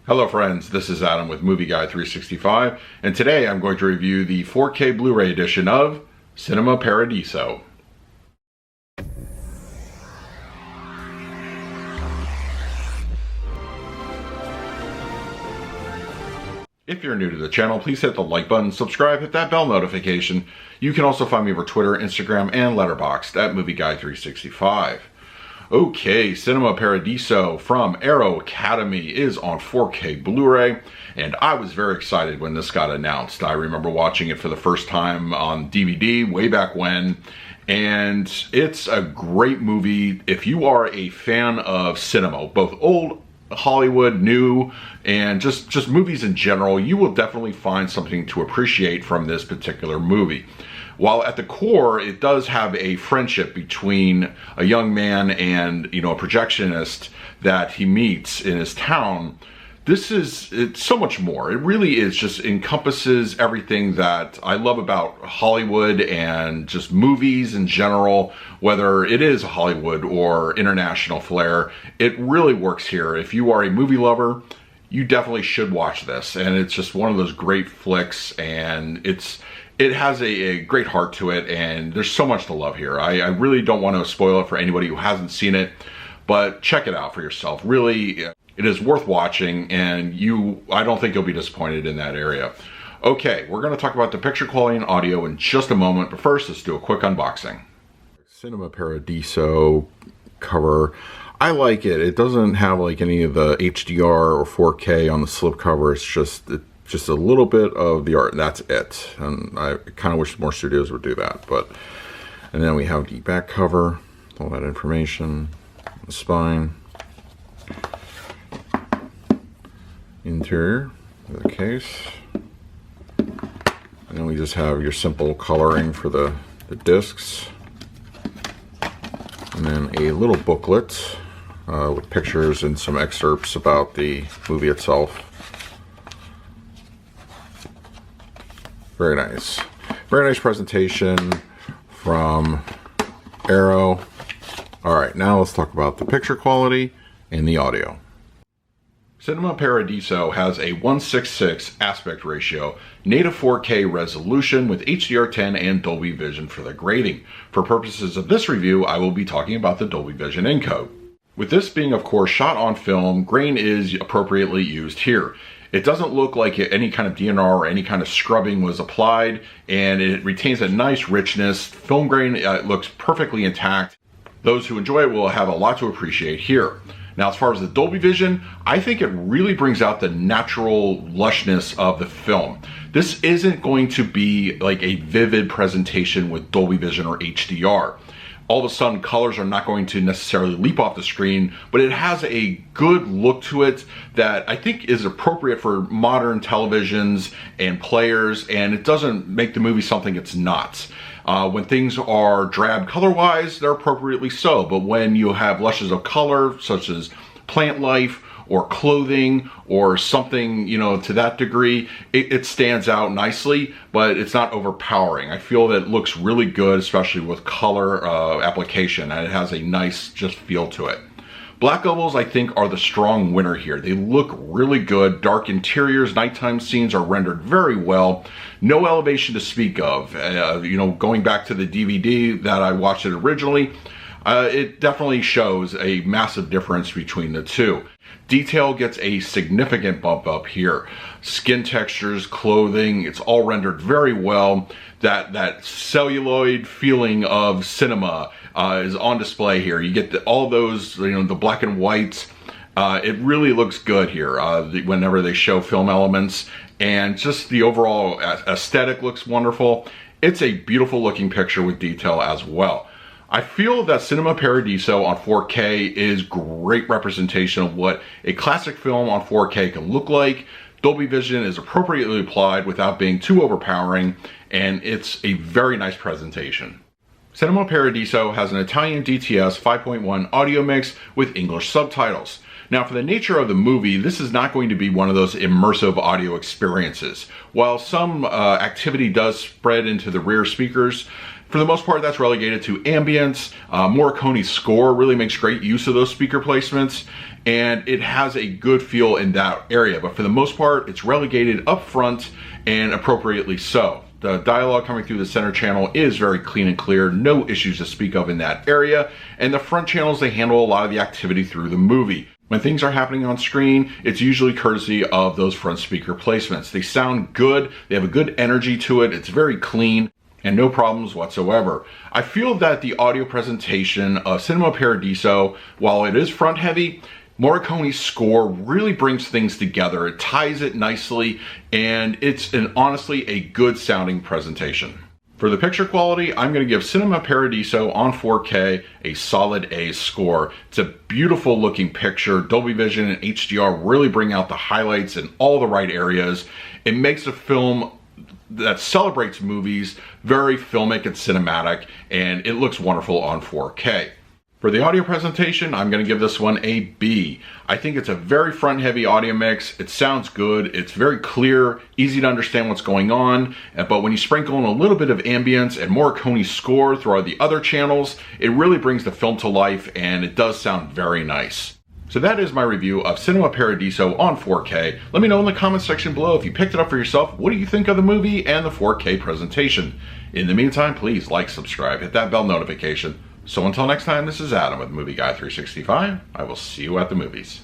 Hello friends, this is Adam with Movie Guy 365, and today I'm going to review the 4K Blu-ray edition of Cinema Paradiso. If you're new to the channel, please hit the like button, subscribe, hit that bell notification. You can also find me over Twitter, Instagram, and Letterboxd at Movie Guy 365. Okay, Cinema Paradiso from Arrow Academy is on 4K Blu-ray, and I was very excited when this got announced. I remember watching it for the first time on DVD way back when, and it's a great movie. If you are a fan of cinema, both old Hollywood, new, and just movies in general, you will definitely find something to appreciate from this particular movie. While at the core, it does have a friendship between a young man and, a projectionist that he meets in his town, it's so much more. It really is just encompasses everything that I love about Hollywood and just movies in general, whether it is Hollywood or international flair. It really works here. If you are a movie lover, you definitely should watch this. And it's just one of those great flicks, and it has a great heart to it, and there's so much to love here. I really don't want to spoil it for anybody who hasn't seen it, but check it out for yourself. Really, it is worth watching, and I don't think you'll be disappointed in that area. Okay, we're going to talk about the picture quality and audio in just a moment, but first, let's do a quick unboxing. Cinema Paradiso cover. I like it. It doesn't have like any of the HDR or 4K on the slipcover. It's just a little bit of the art, and that's it. And I kind of wish more studios would do that. And then we have the back cover, all that information, the spine, interior of the case, and then we just have your simple coloring for the discs, and then a little booklet with pictures and some excerpts about the movie itself. Very nice. Very nice presentation from Arrow. Alright, now let's talk about the picture quality and the audio. Cinema Paradiso has a 1:6:6 aspect ratio, native 4K resolution with HDR10 and Dolby Vision for the grading. For purposes of this review, I will be talking about the Dolby Vision encode. With this being, of course, shot on film, grain is appropriately used here. It doesn't look like any kind of DNR or any kind of scrubbing was applied, and it retains a nice richness. Film grain looks perfectly intact. Those who enjoy it will have a lot to appreciate here. Now, as far as the Dolby Vision, I think it really brings out the natural lushness of the film. This isn't going to be like a vivid presentation with Dolby Vision or HDR. All of a sudden, colors are not going to necessarily leap off the screen, but it has a good look to it that I think is appropriate for modern televisions and players, and it doesn't make the movie something it's not. When things are drab color-wise, they're appropriately so, but when you have lushes of color, such as plant life, or clothing, or something, to that degree, it stands out nicely, but it's not overpowering. I feel that it looks really good, especially with color application, and it has a nice just feel to it. Black levels, I think, are the strong winner here. They look really good. Dark interiors, nighttime scenes are rendered very well. No elevation to speak of. Going back to the DVD that I watched it originally, it definitely shows a massive difference between the two. Detail gets a significant bump up here. Skin textures, clothing, it's all rendered very well. That celluloid feeling of cinema is on display here. You get all those, the black and whites. It really looks good here whenever they show film elements, and just the overall aesthetic looks wonderful. It's a beautiful looking picture with detail as well. I feel that Cinema Paradiso on 4K is great representation of what a classic film on 4K can look like. Dolby Vision is appropriately applied without being too overpowering, and it's a very nice presentation. Cinema Paradiso has an Italian DTS 5.1 audio mix with English subtitles. Now, for the nature of the movie, this is not going to be one of those immersive audio experiences. While some activity does spread into the rear speakers, For the most part, that's relegated to ambience. Morricone's score really makes great use of those speaker placements, and it has a good feel in that area. But for the most part, it's relegated up front, and appropriately so. The dialogue coming through the center channel is very clean and clear, no issues to speak of in that area. And the front channels, they handle a lot of the activity through the movie. When things are happening on screen, it's usually courtesy of those front speaker placements. They sound good, they have a good energy to it, it's very clean, and no problems whatsoever. I feel that the audio presentation of Cinema Paradiso, while it is front heavy, Morricone's score really brings things together. It ties it nicely, and it's honestly a good sounding presentation. For the picture quality, I'm going to give Cinema Paradiso on 4K a solid A score. It's a beautiful looking picture. Dolby Vision and HDR really bring out the highlights in all the right areas. It makes a film that celebrates movies very filmic and cinematic, and it looks wonderful on 4K. For the audio presentation, I'm going to give this one a B. I think it's a very front-heavy audio mix. It sounds good. It's very clear, easy to understand what's going on. But when you sprinkle in a little bit of ambience and Morricone's score throughout the other channels, it really brings the film to life, and it does sound very nice. So that is my review of Cinema Paradiso on 4K. Let me know in the comments section below if you picked it up for yourself. What do you think of the movie and the 4K presentation? In the meantime, please like, subscribe, hit that bell notification. So until next time, this is Adam with Movie Guy 365. I will see you at the movies.